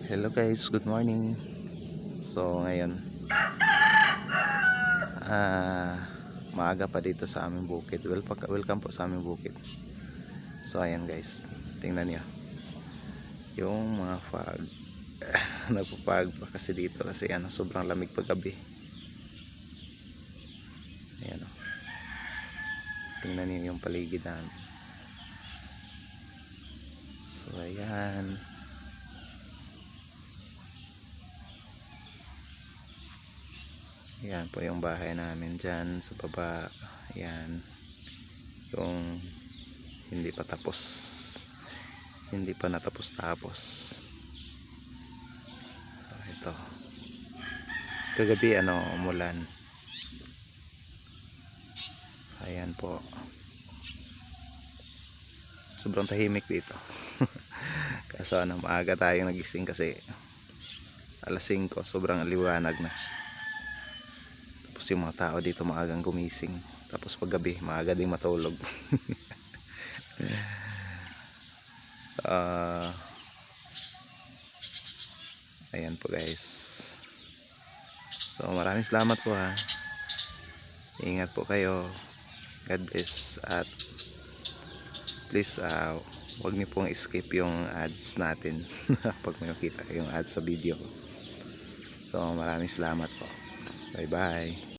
Hello guys, good morning. So ngayon maaga pa dito sa aming bukid. Welcome po sa aming bukid. So ayan guys, tingnan niyo yung mga fog. Nagpapag pa kasi dito kasi sobrang lamig paggabi. Ayan o. Tingnan niyo yung paligid namin. So ayan. Yan po yung bahay namin dyan sa baba. Yan yung hindi pa tapos, hindi pa natapos-tapos. So ito, kagabi umulan. Ayan po, sobrang tahimik dito. Kaso maaga tayong nagising kasi alas 5, sobrang liwanag na. Tapos yung mga tao dito maagang gumising, tapos paggabi maaga ding matulog. Ayan po guys. So maraming salamat po ha. Ingat po kayo. God bless. At please wag niyo pong skip yung ads natin pag may makita kayong ads sa video. So maraming salamat po. Bye bye.